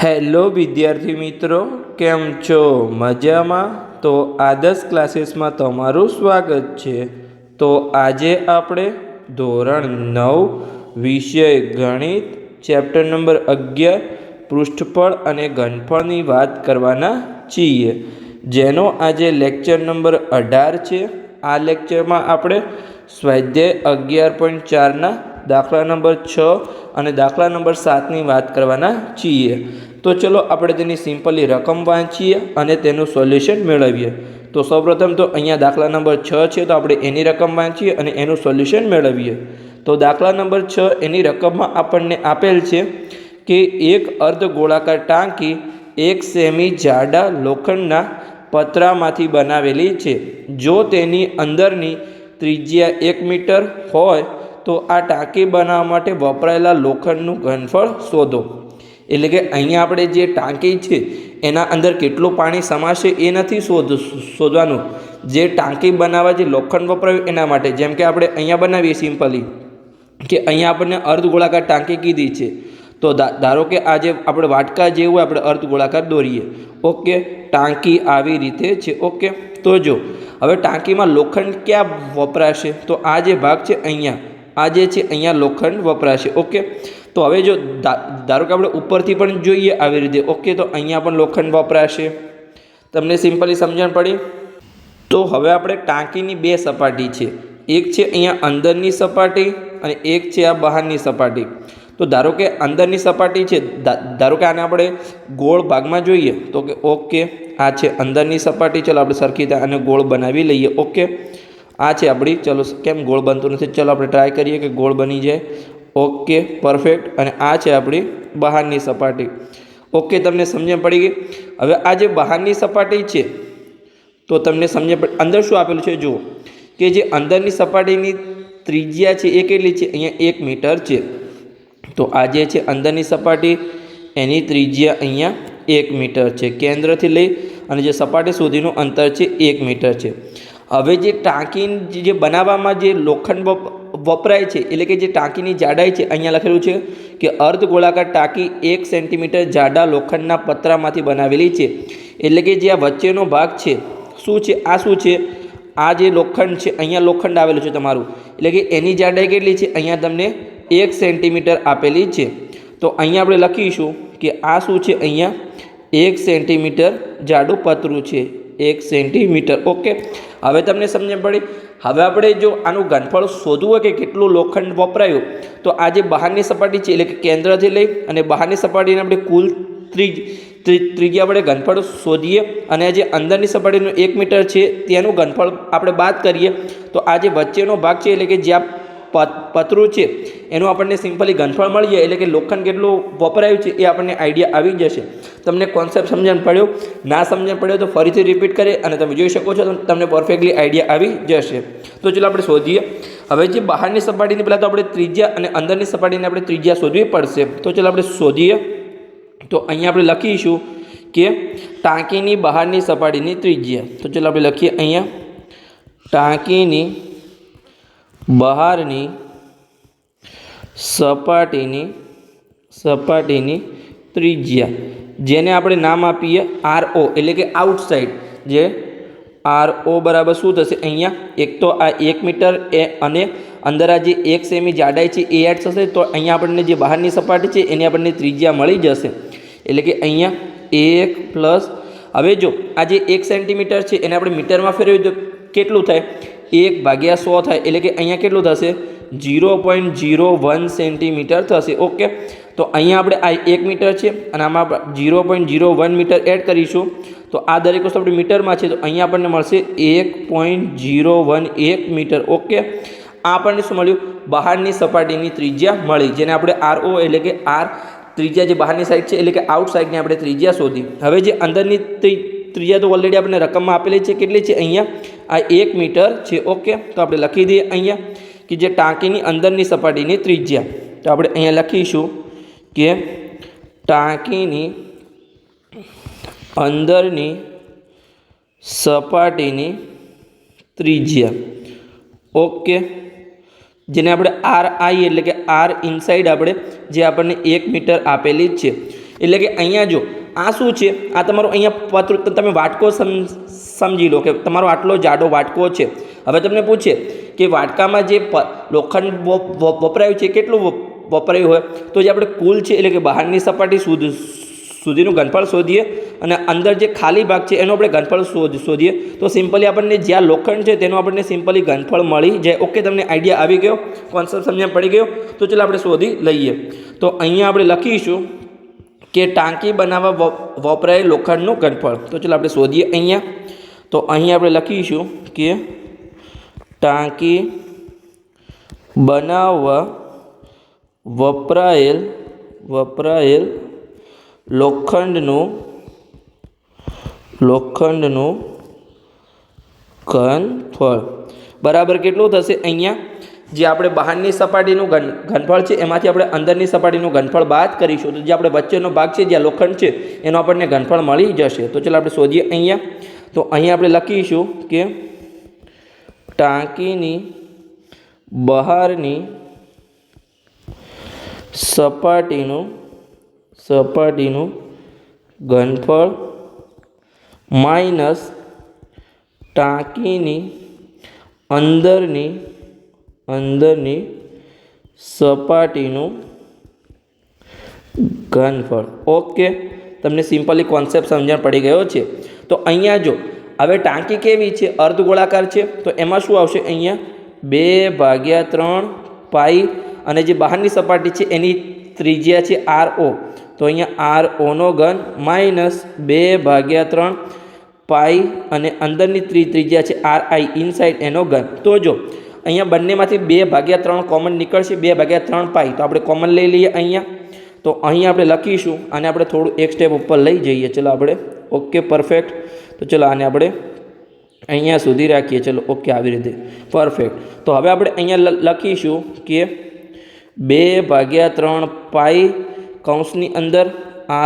Hello વિદ્યાર્થી મિત્રો, કેમ છો? મજામાં? તો આદર્શ ક્લાસીસમાં તમારું સ્વાગત છે. તો આજે આપણે ધોરણ 9 વિષય ગણિત ચેપ્ટર નંબર 11 પૃષ્ઠફળ અને ઘનફળની વાત કરવાના છીએ, જેનો આજે લેક્ચર નંબર 18 છે. આ લેક્ચરમાં આપણે સ્વાધ્યાય 11.4ના દાખલા નંબર 6 અને દાખલા નંબર 7ની વાત કરવાના છીએ. તો ચલો આપણે તેની સિમ્પલી રકમ વાંચીએ અને તેનું સોલ્યુશન મેળવીએ. તો સૌપ્રથમ તો અહીંયા દાખલા નંબર 6 છે, તો આપણે એની રકમ વાંચીએ અને એનું સોલ્યુશન મેળવીએ. તો દાખલા નંબર 6 એની રકમમાં આપણને આપેલ છે કે એક અર્ધ ગોળાકાર ટાંકી 1 સેમી જાડા લોખંડના પતરામાંથી બનાવેલી છે. જો તેની અંદરની ત્રિજ્યા 1 મીટર હોય તો આ ટાંકી બનાવવા માટે વપરાયેલા લોખંડનું ઘનફળ શોધો. એટલે કે અહીંયા આપણે જે ટાંકી છે એના અંદર કેટલું પાણી સમાશે એ નથી શોધવાનું, જે ટાંકી બનાવવા જે લોખંડ વપરાયું એના માટે. જેમ કે આપણે અહીંયા બનાવીએ સિમ્પલી કે અહીંયા આપણને અર્ધ ગોળાકાર ટાંકી કીધી છે, તો ધારો કે આજે આપણે વાટકા જેવું આપણે અર્ધ ગોળાકાર દોરીએ. ઓકે, ટાંકી આવી રીતે છે. ઓકે, તો જો હવે ટાંકીમાં લોખંડ ક્યાં વપરાશે? તો આ જે ભાગ છે અહીંયા, આ જે છે અહીંયા લોખંડ વપરાશે. ઓકે, તો હવે જો ધારો કે આપણે ઉપરથી પણ જોઈએ આવી રીતે. ઓકે, તો અહીંયા પણ લોખંડ વપરાશે. તમને સિમ્પલી સમજણ પડી? તો હવે આપણે ટાંકીની બે સપાટી છે, એક છે અહીંયા અંદરની સપાટી અને એક છે આ બહારની સપાટી. તો ધારો કે અંદરની સપાટી છે, ધારો કે આને આપણે ગોળ ભાગમાં જોઈએ તો કે ઓકે, આ છે અંદરની સપાટી. ચલો આપણે સરખી રીતે આને ગોળ બનાવી લઈએ. ઓકે, આ છે આપણી, ચલો કેમ ગોળ બનતું નથી, ચલો આપણે ટ્રાય કરીએ કે ગોળ બની જાય. Okay, perfect. અને આ છે આપણી બહારની સપાટી. ઓકે, તમને સમજણ પડી ગઈ? હવે આ જે બહારની સપાટી છે તો તમને સમજણ પડી અંદર શું આપેલું છે? જુઓ કે જે અંદરની સપાટીની ત્રિજ્યા છે એ કેટલી છે? અહીંયા 1 મીટર છે. તો આ જે છે અંદરની સપાટી એની ત્રિજ્યા અહીંયા 1 મીટર છે. કેન્દ્રથી લઈ અને જે સપાટી સુધીનું અંતર છે 1 મીટર છે. હવે જે ટાંકી જે બનાવવામાં જે લોખંડ વપરાય છે, એટલે કે જે ટાંકીની જાડાઈ છે, અહીંયા લખેલું છે કે અર્ધ ગોળાકાર ટાંકી 1 સેન્ટીમીટર જાડા લોખંડના પતરામાંથી બનાવેલી છે. એટલે કે જે આ વચ્ચેનો ભાગ છે શું છે? આ શું છે? આ જે લોખંડ છે, અહીંયા લોખંડ આવેલું છે તમારું, એટલે કે એની જાડાઈ કેટલી છે? અહીંયા તમને 1 સેન્ટીમીટર આપેલી છે. તો અહીંયા આપણે લખીશું કે આ શું છે? અહીંયા 1 સેન્ટીમીટર જાડું પતરું છે, 1 સેન્ટીમીટર. ઓકે, હવે તમને સમજણ પડી? હવે આપણે જો આનું ઘનફળ શોધવું હોય કે કેટલું લોખંડ વપરાયું, તો આ જે બહારની સપાટી છે એટલે કે કેન્દ્રથી લઈ અને બહારની સપાટીને આપણે કુલ ત્રિજ્યા આપણે ઘનફળ શોધીએ અને જે અંદરની સપાટીનું 1 મીટર છે તેનું ઘનફળ આપણે બાદ કરીએ, તો આ જે વચ્ચેનો ભાગ છે એટલે કે જ્યાં પતરું છે એનું આપણને સિમ્પલી ઘનફળ મળી જાય. એટલે કે લોખંડ કેટલું વપરાયું છે એ આપણને આઈડિયા આવી જશે. તમને કોન્સેપ્ટ સમજણ પડ્યો? ના સમજણ પડ્યો તો ફરીથી રિપીટ કરે અને તમે જોઈ શકો છો, તમને પરફેક્ટલી આઈડિયા આવી જશે. તો ચલો આપણે શોધીએ. હવે જે બહારની સપાટીની પહેલાં તો આપણે ત્રિજ્યા અને અંદરની સપાટીને આપણે ત્રિજ્યા શોધવી પડશે. તો ચલો આપણે શોધીએ. તો અહીંયા આપણે લખીશું કે ટાંકીની બહારની સપાટીની ત્રિજ્યા. તો ચલો આપણે લખીએ અહીંયા ટાંકીની બહારની સપાટીની ત્રિજ્યા, જેને આપણે નામ આપીએ RO, એટલે કે આઉટસાઇડ. જે RO બરાબર શું થશે? અહીંયા એક તો આ 1 મીટર અને અંદર આ જે 1 સેમી જાડાઈ છે એ એડ થશે, તો અહીંયા આપણને જે બહારની સપાટી છે એની આપણને ત્રિજ્યા મળી જશે. એટલે કે અહીંયા 1 પ્લસ, હવે જો આ જે 1 સેન્ટીમીટર છે એને આપણે મીટરમાં ફેરવીએ તો કેટલું થાય? 1/100 થાય. એટલે કે અહીંયા કેટલું થશે? 0.01 સેન્ટીમીટર થશે. ઓકે, તો અહીંયા આપણે આ 1 મીટર છે અને આમાં 0.01 મીટર એડ કરીશું, તો આ દરેક વસ્તુ આપણે મીટરમાં છે, તો અહીંયા આપણને મળશે 1.011 મીટર. ઓકે, આ આપણને શું મળ્યું? બહારની સપાટીની ત્રિજ્યા મળી, જેને આપણે RO એટલે કે R ત્રિજ્યા જે બહારની સાઈડ છે એટલે કે આઉટ સાઈડની આપણે ત્રિજ્યા શોધી. હવે જે અંદરની ત્રિજ્યા તો ઓલરેડી આપણે રકમમાં આપેલી છે, કેટલી છે? અહીંયા આ 1 મીટર છે. ઓકે, તો આપણે લખી દઈએ અહીંયા કે જે ટાંકીની અંદરની સપાટીની ત્રિજ્યા, તો આપણે અહીંયા લખીશું કે ટાંકીની અંદરની સપાટીની ત્રિજ્યા. ઓકે, જેને આપણે RI એટલે કે R ઇનસાઇડ આપણે જે આપણને 1 મીટર આપેલી જ છે. એટલે કે અહીંયા જો આ શું છે, આ તમારો અહીંયા પત્ર તમે વાટકો સમજી લો કે તમારો આટલો જાડો વાટકો છે. હવે તમને પૂછે કે વાટકામાં જે લોખંડ વપરાયું છે કેટલું વપરાયું હોય, તો જે આપણે કુલ છે એટલે કે બહારની સપાટી સુધીનું ઘનફળ શોધીએ અને અંદર જે ખાલી ભાગ છે એનો આપણે ઘનફળ શોધીએ. તો સિમ્પલી આપણને જ્યાં લોખંડ છે તેનું આપણને સિમ્પલી ઘનફળ મળી જાય. ઓકે, તમને આઈડિયા આવી ગયો, કોન્સેપ્ટ સમજણ પડી ગયો. તો ચાલો આપણે શોધી લઈએ. તો અહીંયા આપણે લખીશું કે ટાંકી બનાવવા વપરાયેલ લોખંડનું ઘનફળ. તો ચાલો આપણે શોધીએ અહીંયા. તો અહીંયા આપણે લખીશું કે ટાંકી બનાવવા વપરાયેલ લોખંડનું ઘનફળ બરાબર કેટલું થશે. અહીંયા જે આપણે બહારની સપાટીનું ઘનફળ છે એમાંથી આપણે અંદરની સપાટીનું ઘનફળ બાદ કરીશું. તો જે આપણે વચ્ચેનો ભાગ છે જ્યાં લોખંડ છે એનો આપણને ઘનફળ મળી જશે. તો ચાલો આપણે શોધીએ અહીંયા. તો અહીંયા આપણે લખીશું કે ટાંકીની બહારની સપાટીનું ઘનફળ માઇનસ ટાંકીની અંદરની સપાટીનું ઘનફળ. ઓકે, તમને સિમ્પલી કોન્સેપ્ટ સમજણ પડી ગયો છે. તો અહીંયા જો હવે ટાંકી કેવી છે, અર્ધગોળાકાર છે. તો એમાં શું આવશે, અહીંયા 2/3 પાઈ અને જે બહારની સપાટી છે એની ત્રિજ્યા છે RO. તો અહીંયા ROનો ઘન માઇનસ 2/3 પાઈ અને અંદરની ત્રિજ્યા છે RI ઇનસાઇડ એનો ઘન. તો જો અહીંયા બંનેમાંથી 2/3 કોમન નીકળશે, 2/3 પાઈ. તો આપણે કોમન લઈ લઈએ અહીંયા. તો અહીં આપણે લખીશું અને આપણે થોડું એક સ્ટેપ ઉપર લઈ જઈએ. ચલો આપણે ઓકે પરફેક્ટ. તો ચલો આને આપણે અહીંયા સુધી રાખીએ. ચલો ઓકે, આવી રીતે પરફેક્ટ. તો હવે આપણે અહીંયા લખીશું કે 2/3 પાઈ કૌંસની અંદર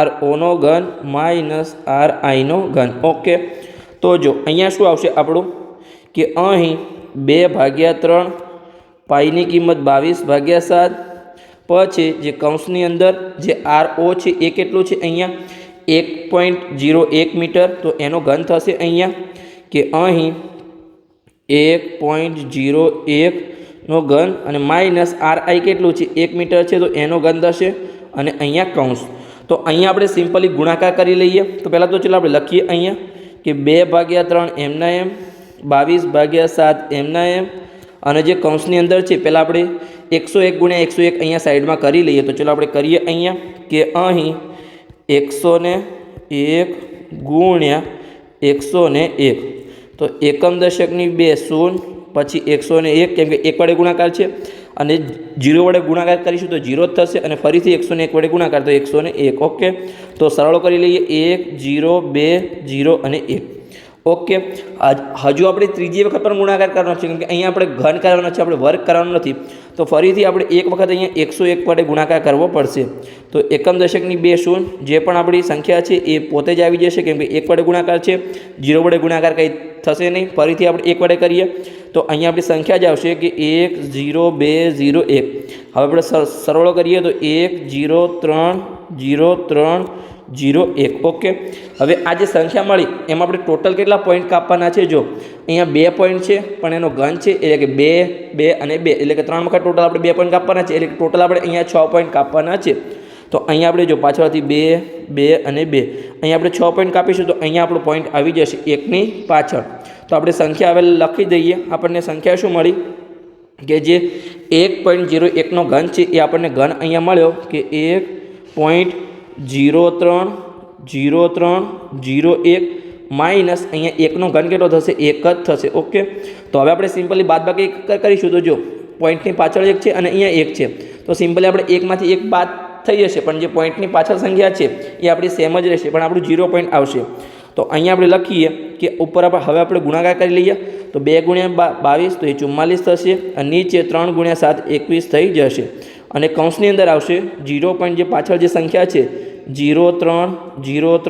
ROનો ઘન માઇનસ RIનો ઘન. ઓકે, તો જો અહીંયા શું આવશે આપણું કે અહીં 2/3 પાઈની કિંમત 22/7 પછી જે કૌંસની અંદર જે RO છે એ કેટલું છે અહીંયા 1.01 મીટર. તો એનો ઘન થશે અહીંયા કે અહીં 1.01 નો ઘન અને માઇનસ RI કેટલું છે 1 મીટર છે. તો એનો ઘન થશે અને અહીંયા કૌંસ. તો અહીંયા આપણે સિમ્પલી ગુણાકાર કરી લઈએ. તો પહેલાં તો ચાલો આપણે લખીએ અહીંયા કે 2/3 એમના એમ 22/7 એમના એમ અને જે કૌંસની અંદર છે પહેલાં આપણે 101 × 101 અહીંયા સાઈડમાં કરી લઈએ. તો ચાલો આપણે કરીએ અહીંયા કે અહીં 101 × 101. તો એકમ દશકની 2 શૂન્ય પછી 101 કેમ કે 1 વડે ગુણાકાર છે અને 0 વડે ગુણાકાર કરીશું તો 0 જ થશે અને ફરીથી 101 વડે ગુણાકાર તો 101. ઓકે, તો સરળો કરી લઈએ 1 0 2 0 અને 1. ઓકે, હજુ આપણે ત્રીજી વખત પણ ગુણાકાર કરવાનો છે કેમ કે અહીંયા આપણે ઘન કરવાનો છે, આપણે વર્ગ કરવાનો નથી. તો ફરીથી આપણે એક વખત અહીંયા 101 વડે ગુણાકાર કરવો પડશે. તો એકમ દશકની 2 શૂન્ય જે પણ આપણી સંખ્યા છે એ પોતે જ આવી જશે કેમ કે 1 વડે ગુણાકાર છે, 0 વડે ગુણાકાર કંઈ થશે નહીં. ફરીથી આપણે 1 વડે કરીએ તો અહીંયા આપણી સંખ્યા જ આવશે કે 1 0 2 0 1. હવે આપણે સરળો કરીએ તો 1 0 3 0 3 0 1. ઓકે, હવે આ જે સંખ્યા મળી એમાં આપણે ટોટલ કેટલા પોઈન્ટ કાપવાના છે. જો અહીંયા 2 પોઈન્ટ છે પણ એનો ઘન છે એટલે કે 2 2 અને 2 એટલે કે 3 વખત ટોટલ આપણે 2 પોઈન્ટ કાપવાના છે એટલે કે ટોટલ આપણે અહીંયા 6 પોઈન્ટ કાપવાના છે. તો અહીંયા આપણે જો પાછળથી 2 2 અને 2 અહીંયા આપણે 6 પોઈન્ટ કાપીશું તો અહીંયા આપણો પોઈન્ટ આવી જશે 1ની પાછળ. તો આપણે સંખ્યા હવે લખી દઈએ. આપણને સંખ્યા શું મળી કે જે 1.01નો ઘન છે એ આપણને ઘન અહીંયા મળ્યો કે 1.030301 માઇનસ અહીંયા 1નો ઘન કેટલો થશે 1 જ થશે. ઓકે, તો હવે આપણે સિમ્પલી બાદબાકી કરીશું. તો જો પોઈન્ટની પાછળ 1 છે અને અહીંયા 1 છે તો સિમ્પલી આપણે 1માંથી 1 બાદ થઈ જશે પણ જે પોઈન્ટની પાછળ સંખ્યા છે એ આપણી સેમ જ રહેશે પણ આપણું 0 પોઈન્ટ આવશે. તો અહીંયા આપણે લખીએ કે ઉપર હવે આપણે ગુણાકાર કરી લઈએ. તો 2 × 22 તો એ 44 થશે અને નીચે 3 × 7 21 થઈ જશે અને કૌંસની અંદર આવશે 0 પોઈન્ટ જે પાછળ જે સંખ્યા છે 0 3 0 3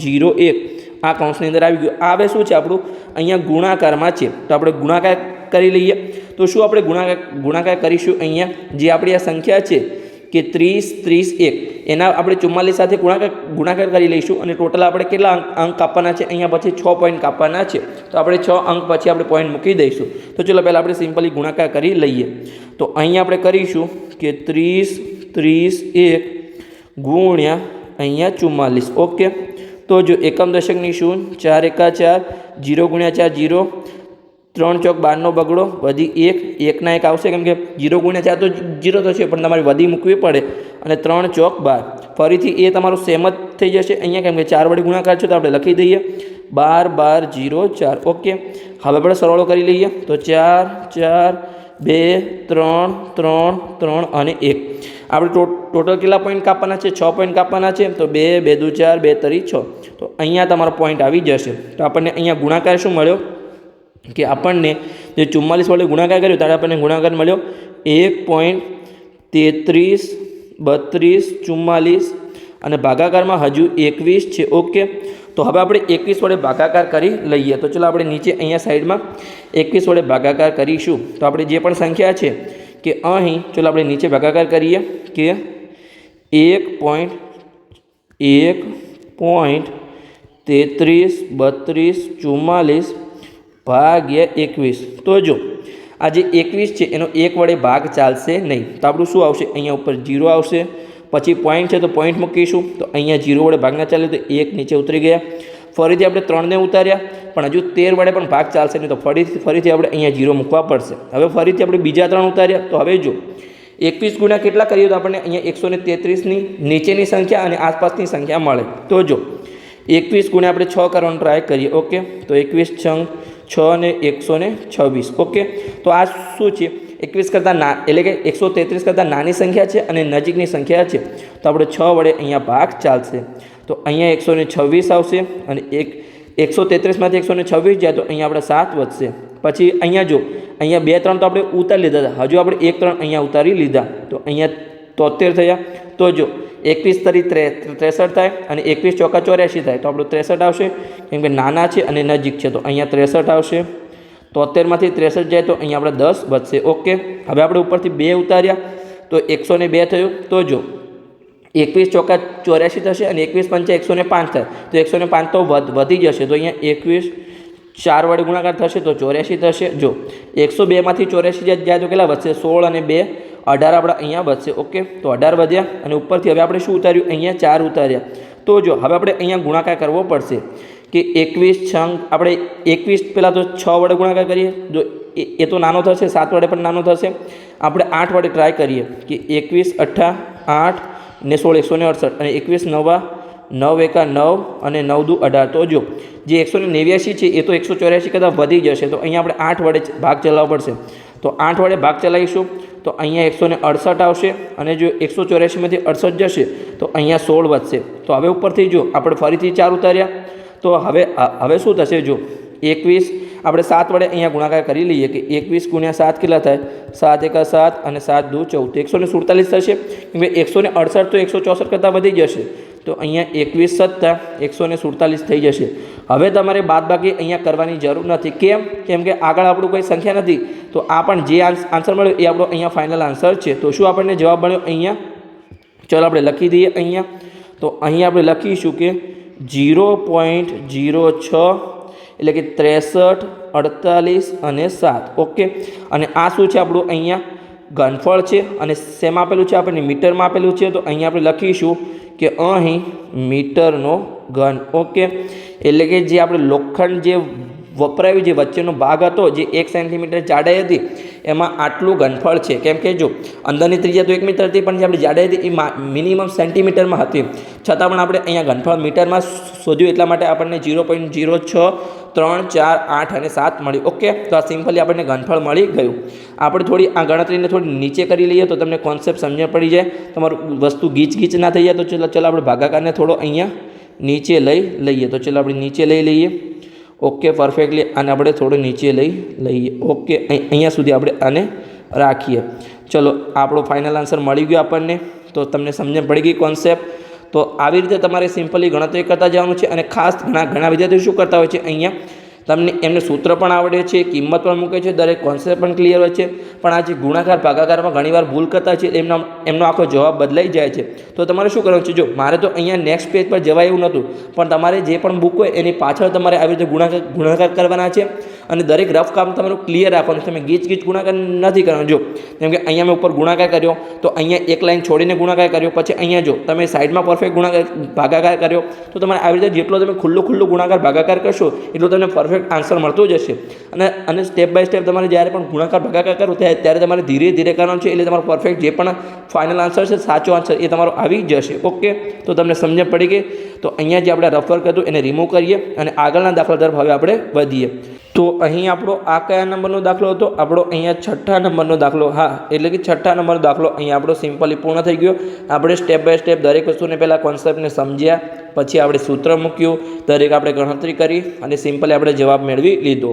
0 1 આ કૌંસની અંદર આવી ગયું. આ હવે શું છે આપણું અહીંયા ગુણાકારમાં છે. તો આપણે ગુણાકાર કરી લઈએ. તો શું આપણે ગુણાકાર કરીશું અહીંયા જે આપણી આ સંખ્યા છે કે 30, 31 એના આપણે 44 સાથે ગુણાકાર કરી લઈશું અને ટોટલ આપણે કેટલા અંક કાપવાના છે, અહીંયા પછી 6 પોઈન્ટ કાપવાના છે. તો આપણે 6 અંક પછી આપણે પોઈન્ટ મૂકી દઈશું. તો ચલો પહેલાં આપણે સિમ્પલી ગુણાકાર કરી લઈએ. તો અહીંયા આપણે કરીશું કે 30, 31 ગુણ્યા અહીંયા 44. ઓકે, તો જો એકમ દશકની શૂન્ય, 4 એકા 4, 0 ગુણ્યા 4 0, 3 ચોક 12નો બગડો, વધી 1, 1ના 1 આવશે કેમ કે 0 ગુણ્યા 4 તો 0 થશે પણ તમારે વધી મૂકવી પડે અને 3 ચોક 12. ફરીથી એ તમારું સેમ જ થઈ જશે અહીંયા કેમ કે 4 વડે ગુણાકાર છે તો આપણે લખી દઈએ 12 12 0 4. ઓકે, હવે આપણે સરવાળો કરી લઈએ. તો 4 4 2 3 3 3 અને 1. આપણે ટોટલ કેટલા પોઈન્ટ કાપવાના છે? 6 પોઈન્ટ કાપવાના છે. તો 2 2 દુ 4 2 તરી 6. તો અહીંયા તમારો પોઈન્ટ આવી જશે. તો આપણને અહીંયા ગુણાકાર શું મળ્યો કે આપણને જે 44 વડે ગુણાકાર કર્યો ત્યારે આપણને ગુણાકાર મળ્યો 1.33 32 44 અને ભાગાકારમાં હજુ 21 છે. ઓકે, તો હવે આપણે 21 વડે ભાગાકાર કરી લઈએ. તો ચલો આપણે નીચે અહીંયા સાઈડમાં 21 વડે ભાગાકાર કરીશું. તો આપણે જે પણ સંખ્યા છે કે અહીં ચલો આપણે નીચે ભાગાકાર કરીએ કે 1.33 32 44 ભાગ્યા 21. તો જો આ જે 21 છે એનો 1 વડે ભાગ ચાલશે નહીં. તો આપણું શું આવશે? અહીંયા ઉપર 0 આવશે, પછી પોઈન્ટ છે તો પોઈન્ટ મૂકીશું. તો અહીંયા 0 વડે ભાગ ના ચાલે તો 1 નીચે ઉતરી ગયા. ફરીથી આપણે 3ને ઉતાર્યા પણ હજુ 13 વડે પણ ભાગ ચાલશે નહીં તો ફરીથી આપણે અહીંયા 0 મૂકવા પડશે. હવે ફરીથી આપણે બીજા 3 ઉતાર્યા. તો હવે જો 21 ગુણ્યા કેટલા કરીએ તો આપણને અહીંયા 133ની નીચેની સંખ્યા અને આસપાસની સંખ્યા મળે. તો જો 21 ગુણ્યા આપણે 6 કરવાનો ટ્રાય કરીએ. ઓકે, તો 21 6 ને 126. ઓકે, તો આ શું છે? 21 કરતાં એટલે કે 133 કરતાં નાની સંખ્યા છે અને નજીકની સંખ્યા છે. તો આપણે 6 વડે અહીંયા ભાગ ચાલશે. તો અહીંયા 126 આવશે અને 133માંથી 126 જાય તો અહીંયા આપણે 7 વધશે. પછી અહીંયા જો અહીંયા 2 3 તો આપણે ઉતારી લીધા હતા, હજુ આપણે 1 3 અહીંયા ઉતારી લીધા તો અહીંયા 73 થયા. તો જો 21 તરી 63 થાય અને 21 ચોકા 84 થાય તો આપણું 63 આવશે કેમ કે નાના છે અને નજીક છે. તો અહીંયા 63 આવશે. 73માંથી 63 જાય તો અહીંયા આપણે 10 વધશે. ઓકે, હવે આપણે ઉપરથી 2 ઉતાર્યા તો 102 થયું. તો જો 21 ચોકા 84 થશે અને 21 પંચા 105 થાય તો 105 તો વધી જશે. તો અહીંયા 21 4 વડે ગુણાકાર થશે તો 84 થશે. જો 102માંથી 84 જાય તો કેટલા વધશે? 16 અને 2 18 આપણે અહીંયા વધશે. ઓકે, તો 18 વધ્યા અને ઉપરથી હવે આપણે શું ઉતાર્યું? અહીંયા 4 ઉતાર્યા. તો જો હવે આપણે અહીંયા ગુણાકાર કરવો પડશે કે 21 છંગ આપણે 21 પહેલાં તો 6 વડે ગુણાકાર કરીએ. જો એ તો નાનો થશે, 7 વડે પણ નાનો થશે. આપણે 8 વડે ટ્રાય કરીએ કે 21 8 8 ને 16 168 અને 21 9 9 એકા 9 અને 9 દુ 18. તો જો જે 189 છે એ તો 184 કરતાં વધી જશે. તો અહીંયા આપણે 8 વડે ભાગ ચલાવવો પડશે. તો 8 વડે ભાગ ચલાવીશું તો અહીંયા 168 આવશે અને જો 184માંથી 68 જશે તો અહીંયા 16 વધશે. તો હવે ઉપરથી જો આપણે ફરીથી 4 ઉતાર્યા તો હવે શું થશે? જો 21 આપણે 7 વડે અહીંયા ગુણાકાર કરી લઈએ કે 21 ગુણ્યા 7 કેટલા થાય? 7 એકા 7 અને 7 દુ 14 147 થશે. કેમ કે 168 તો 164 કરતાં વધી જશે. તો અહીંયા 21 સત્તા 147 થઈ જશે. હવે તમારે બાદબાકી અહીંયા કરવાની જરૂર નથી. કેમ કે આગળ આપણું કોઈ સંખ્યા નથી. તો આ પણ જે આન્સર મળ્યો એ આપણો અહીંયા ફાઇનલ આન્સર છે. તો શું આપણને જવાબ મળ્યો અહીંયા? ચાલો આપણે લખી દઈએ અહીંયા. તો અહીંયા આપણે લખીશું કે 0.06 એટલે કે 63 48 અને 7. ઓકે, અને આ શું છે? આપણું અહીંયા ઘનફળ છે અને શેમાં આપેલું છે? આપણને મીટરમાં આપેલું છે. તો અહીંયા આપણે લખીશું કે અહીં મીટરનો ઘન. ઓકે, એટલે કે જે આપણે લોખંડ જે વપરાયું જે વચ્ચેનો ભાગ હતો જે 1 સેન્ટીમીટર જાડાઈ હતી એમાં આટલું ઘનફળ છે. કેમ કે જો અંદરની ત્રિજ્યા તો 1 મીટર હતી પણ જે આપણી જાડાઈ હતી એ મિનિમમ સેન્ટીમીટરમાં હતી. છતાં પણ આપણે અહીંયા ઘનફળ મીટરમાં શોધ્યું એટલા માટે આપણને 0.06 3 4 8 અને 7 મળ્યું. ઓકે, તો આ સિમ્પલી આપણને ઘનફળ મળી ગયું. આપણે થોડી આ ગણતરીને થોડી નીચે કરી લઈએ તો તમને કોન્સેપ્ટ સમજણ પડી જાય, તમારું વસ્તુ ગીચ ના થઈ જાય. તો ચલો આપણે ભાગાકારને થોડો અહીંયા નીચે લઈએ. તો ચલો આપણે નીચે લઈ લઈએ. ઓકે, પરફેક્ટલી આને આપણે થોડું નીચે લઈએ. ઓકે, અહીંયા સુધી આપણે આને રાખીએ. ચલો આપણો ફાઇનલ આન્સર મળી ગયો આપણને. તો તમને સમજણ પડી ગઈ કોન્સેપ્ટ. તો આવી રીતે તમારે સિમ્પલી ગણતરી કરતા જવાનું છે. અને ખાસ ઘણા વિદ્યાર્થીઓ શું કરતા હોય છે? અહીંયા તમને એમને સૂત્ર પણ આવડે છે, કિંમત પણ મૂકે છે, દરેક કોન્સેપ્ટ પણ ક્લિયર હોય છે, પણ આ જે ગુણાકાર ભાગાકારમાં ઘણીવાર ભૂલ કરતા છે એમનો આખો જવાબ બદલાઈ જાય છે. તો તમારે શું કરવાનું છે? જો મારે તો અહીંયા નેક્સ્ટ પેજ પર જવાય એવું નહોતું, પણ તમારે જે પણ બુક હોય એની પાછળ તમારે આવી રીતે ગુણાકાર કરવાના છે અને દરેક રફ કામ તમારું ક્લિયર રાખવાનું. તમે ગીચ ગુણાકાર નથી કરવાનો. જો જેમ કે અહીંયા મેં ઉપર ગુણાકાર કર્યો તો અહીંયા એક લાઈન છોડીને ગુણાકાર કર્યો, પછી અહીંયા જો તમે સાઈડમાં પરફેક્ટ ભાગાકાર કર્યો, તો તમારે આવી રીતે જેટલો તમે ખુલ્લું ગુણાકાર ભાગાકાર કરશો એટલો તમને પરફેક્ટ આન્સર મળતો જશે. અને સ્ટેપ બાય સ્ટેપ તમારે જ્યારે પણ ગુણાકાર ભાગાકાર કરો ત્યારે તમારે ધીરે ધીરે કરવાનું છે, એટલે તમારો પરફેક્ટ જે પણ ફાઇનલ આન્સર છે, સાચો આન્સર એ તમારો આવી જશે. ઓકે, તો તમને સમજણ પડી ગઈ. તો અહીંયા જે આપણે રફ વર્ક હતું એને રિમૂવ કરીએ અને આગળના દાખલા તરફ હવે આપણે વધીએ. તો અહીં આપણો આ કયા નંબરનો દાખલો હતો? આપણો અહીંયા 6થા નંબરનો દાખલો. હા, એટલે કે 6થા નંબરનો દાખલો અહીંયા આપણો સિમ્પલી પૂર્ણ થઈ ગયો. આપણે સ્ટેપ બાય સ્ટેપ દરેક વસ્તુને પહેલાં કોન્સેપ્ટને સમજ્યા, પછી આપણે સૂત્ર મૂક્યું, દરેક આપણે ગણતરી કરી અને સિમ્પલી આપણે જવાબ મેળવી લીધો.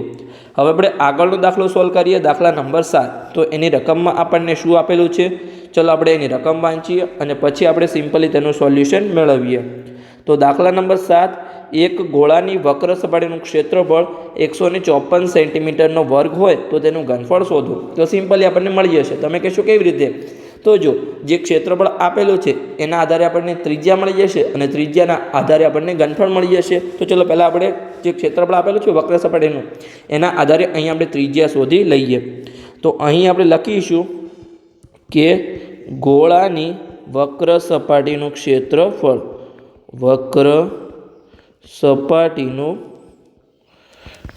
હવે આપણે આગળનો દાખલો સોલ્વ કરીએ, દાખલા નંબર 7. તો એની રકમમાં આપણને શું આપેલું છે? ચલો આપણે એની રકમ વાંચીએ અને પછી આપણે સિમ્પલી તેનું સોલ્યુશન મેળવીએ. તો દાખલા નંબર 7, એક ગોળાની વક્ર સપાટીનું ક્ષેત્રફળ 154 સેન્ટીમીટરનો વર્ગ હોય તો તેનું ઘનફળ શોધો. તો સિમ્પલી આપણને મળી જશે. તમે કહેશો કેવી રીતે? તો જો જે ક્ષેત્રફળ આપેલું છે એના આધારે આપણને ત્રિજ્યા મળી જશે અને ત્રિજ્યાના આધારે આપણને ઘનફળ મળી જશે. તો ચલો પહેલાં આપણે જે ક્ષેત્રફળ આપેલું છે વક્ર સપાટીનું, એના આધારે અહીં આપણે ત્રિજ્યા શોધી લઈએ. તો અહીં આપણે લખીશું કે ગોળાની વક્ર સપાટીનું ક્ષેત્રફળ, વક્ર સપાટીનું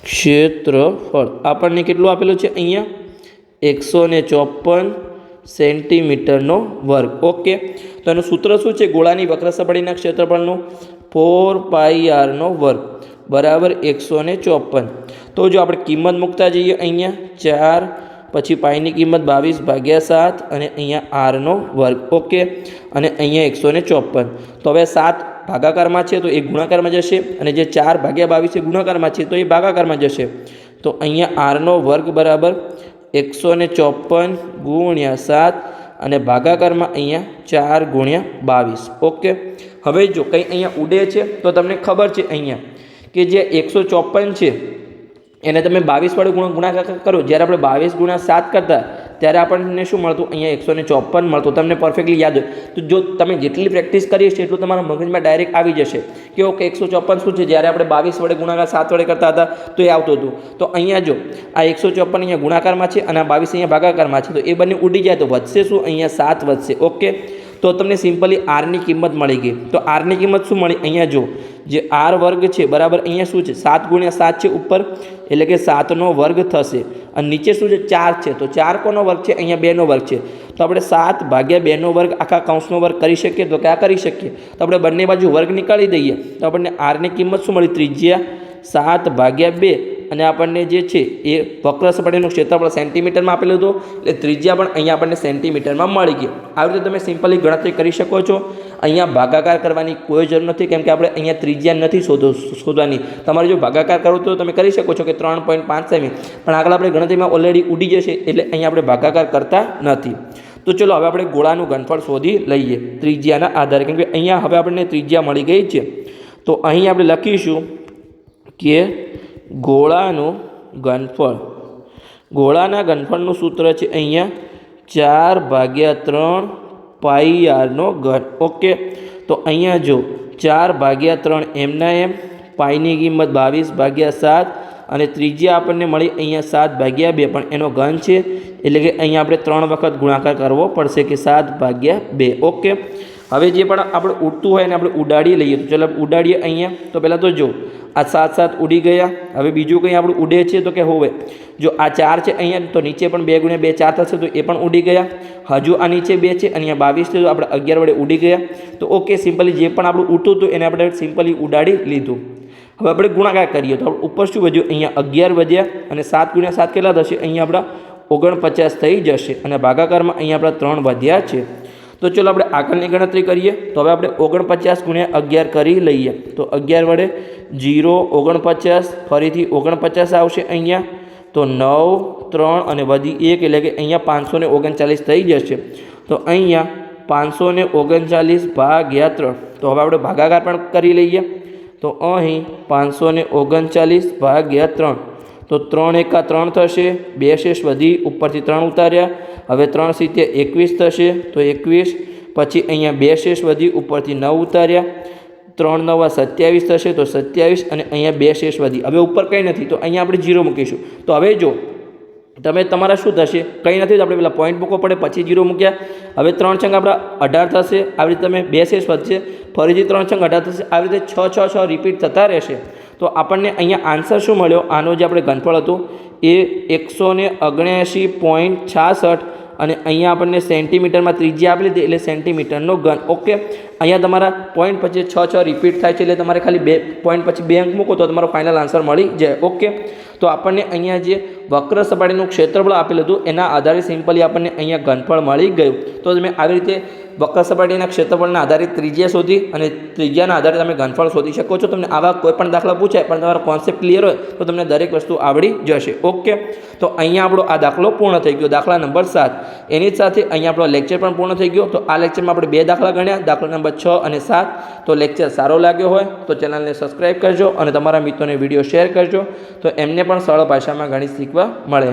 ક્ષેત્રફળ આપણને કેટલું આપેલું છે? અહીંયા 154 સેન્ટીમીટરનો વર્ગ. ઓકે, તો એનું સૂત્ર શું છે? ગોળાની વક્ર સપાટીના ક્ષેત્રફળનું 4πr² બરાબર 154. તો જો આપણે કિંમત મૂકતા જઈએ, અહીંયા 4, પછી પાઈની કિંમત 22/7 અને અહીંયા r². ઓકે, અને અહીંયા 154. તો હવે 7 ભાગાકારમાં છે તો એ ગુણાકારમાં જશે, અને જે 4/22 એ ગુણાકારમાં છે તો એ ભાગાકારમાં જશે. તો અહીંયા r² બરાબર 154 × 7 અને ભાગાકારમાં અહીંયા 4 × 22. ઓકે, હવે જો કંઈ અહીંયા ઉડે છે તો તમને ખબર છે અહીંયા કે જે 154 છે એને તમે 22 વડે ગુણાકાર કરો. જ્યારે આપણે 22 × 7 કરતા ત્યારે આપણને શું મળતું? અહીંયા 154 મળતું. તમને પરફેક્ટલી યાદ હોય તો જો તમે જેટલી પ્રેક્ટિસ કરીએ છીએ એટલું તમારા મગજમાં ડાયરેક્ટ આવી જશે કે ઓકે 154 શું છે. જ્યારે આપણે 22 વડે ગુણાકાર 7 વડે કરતા હતા તો એ આવતું હતું. તો અહીંયા જો આ 154 અહીંયા ગુણાકારમાં છે અને આ 22 અહીંયા ભાગાકારમાં છે, તો એ બંને ઉડી જાય તો વધશે શું? અહીંયા 7 વધશે. ઓકે, તો તમને સિમ્પલી આરની કિંમત મળી ગઈ. તો આરની કિંમત શું મળી? અહીંયા જો જે r² છે બરાબર અહીંયા શું છે? 7 × 7 છે ઉપર, એટલે કે 7² થશે. અને નીચે શું છે? 4 છે. તો 4 કોનો વર્ગ છે? અહીંયા 2નો વર્ગ છે. તો આપણે 7/2² આખા કૌંસનો વર્ગ કરી શકીએ. તો ક્યાં કરી શકીએ? તો આપણે બંને બાજુ વર્ગ નીકાળી દઈએ તો આપણને આરની કિંમત શું મળી? ત્રિજ્યા 7/2 અને આપણને જે છે એ વક્ર સપાટીનું ક્ષેત્રફળ સેન્ટીમીટરમાં આપેલું હતું, એટલે ત્રિજ્યા પણ અહીંયા આપણને સેન્ટીમીટરમાં મળી ગઈ. આવી રીતે તમે સિમ્પલી ગણતરી કરી શકો છો. અહીંયા ભાગાકાર કરવાની કોઈ જરૂર નથી, કેમ કે આપણે અહીંયા ત્રિજ્યા નથી શોધવાની. તમારે જો ભાગાકાર કરવો તો તમે કરી શકો છો કે 3.5 સેમી, પણ આગળ આપણે ગણતરીમાં ઓલરેડી ઉડી જશે, એટલે અહીંયા આપણે ભાગાકાર કરતા નથી. તો ચલો હવે આપણે ગોળાનું ઘનફળ શોધી લઈએ ત્રિજ્યાના આધારે, કેમ કે અહીંયા હવે આપણને ત્રિજ્યા મળી ગઈ છે. તો અહીં આપણે લખીશું કે ગોળાનું ઘનફળ, ગોળાના ઘનફળનું સૂત્ર છે અહીંયા 4/3πr². ઓકે, તો અહીંયા જો 4/3 એમના એમ, પાઈની કિંમત 22/7 અને ત્રિજ્યા આપણને મળી અહીંયા 7/2, પણ એનો ઘન છે એટલે કે અહીંયા આપણે 3 વખત ગુણાકાર કરવો પડશે કે 7/2. ઓકે, હવે જે પણ આપણે ઉડતું હોય એને આપણે ઉડાડી લઈએ. તો ચાલો ઉડાડીએ અહીંયા. તો પહેલાં તો જો આ 7 ઉડી ગયા. હવે બીજું કંઈ આપણું ઉડે છે તો કે હોવે જો આ 4 છે અહીંયા, તો નીચે પણ 2 × 2 4 થશે, તો એ પણ ઉડી ગયા. હજુ આ નીચે 2 છે અને અહીંયા 22 છે, તો આપણે 11 વડે ઉડી ગયા. તો ઓકે, સિમ્પલી જે પણ આપણું ઉડતું હતું એને આપણે સિમ્પલી ઉડાડી લીધું. હવે આપણે ગુણાકાર કરીએ તો આપણે ઉપર શું વધ્યું? અહીંયા 11 વધ્યા અને 7 × 7 કેટલા થશે? અહીંયા આપણા 49 થઈ જશે અને ભાગાકારમાં અહીંયા આપણા 3 વધ્યા છે. તો ચલો આપણે આગળની ગણતરી કરીએ. તો હવે આપણે 49 × 11 કરી લઈએ. તો 11 વડે 0 49, ફરીથી 49 આવશે અહીંયા, તો 9 3 અને વધી 1 એટલે કે અહીંયા 539 થઈ જશે. તો અહીંયા 539 / 3. તો હવે આપણે ભાગાકાર પણ કરી લઈએ. તો અહીં 539 ભાગ્યા 3, તો 3 એકા 3 થશે, 2 શેષ વધી ઉપરથી 3 ઉતાર્યા, હવે 3 સીતે 21 થશે, તો 21, પછી અહીંયા 2 શેષ વધી ઉપરથી 9 ઉતાર્યા, 3 9 27 થશે, તો 27, અને અહીંયા 2 શેષ વધી, હવે ઉપર કંઈ નથી તો અહીંયા આપણે 0 મૂકીશું. તો હવે જો તમે તમારા શું થશે, કંઈ નથી તો આપણે પેલા પોઈન્ટ મૂકવો પડે, પછી 0 મૂક્યા. હવે 3 છંગ આપણા 18 થશે, આવી રીતે તમે 2 શેષ વધશે, ફરીથી 3 છંગ 18 થશે, આવી રીતે 6 6 6 રિપીટ થતા રહેશે. તો આપણને અહીંયા આન્સર શું મળ્યો, આનો જે આપણે ઘનફળ હતું એ 179.66, અને અહીંયા આપણને સેન્ટીમીટરમાં ત્રિજ્યા આપી લીધી એટલે સેન્ટીમીટરનો ઘન. ઓકે, અહીંયા તમારા પોઈન્ટ પછી 6 6 રિપીટ થાય છે, એટલે તમારે ખાલી 2 પોઈન્ટ પછી 2 અંક મૂકો તો તમારો ફાઇનલ આન્સર મળી જાય. ઓકે, તો આપણને અહીંયા જે વક્ર સપાટીનું ક્ષેત્રફળ આપેલું હતું એના આધારે સિમ્પલી આપણને અહીંયા ઘનફળ મળી ગયું. તો તમે આવી રીતે વક્ર સપાટીના ક્ષેત્રફળના આધારે ત્રિજ્યા શોધી અને ત્રિજ્યાના આધારે તમે ઘનફળ શોધી શકો છો. તમને આવા કોઈ પણ દાખલા પૂછાય પણ તમારો કોન્સેપ્ટ ક્લિયર હોય તો તમને દરેક વસ્તુ આવડી જશે. ઓકે, તો અહીંયા આપણો આ દાખલો પૂર્ણ થઈ ગયો, દાખલા નંબર 7. એની જ સાથે અહીંયા આપણો લેક્ચર પણ પૂર્ણ થઈ ગયો. તો આ લેક્ચરમાં આપણે 2 દાખલા ગણ્યા, દાખલા નંબર 6 અને 7. તો લેક્ચર સારો લાગ્યો હોય તો ચેનલને સબસ્ક્રાઈબ કરજો અને તમારા મિત્રોને વિડીયો શેર કરજો, તો એમને પણ સરળ ભાષામાં ગણિત શીખવા મળે.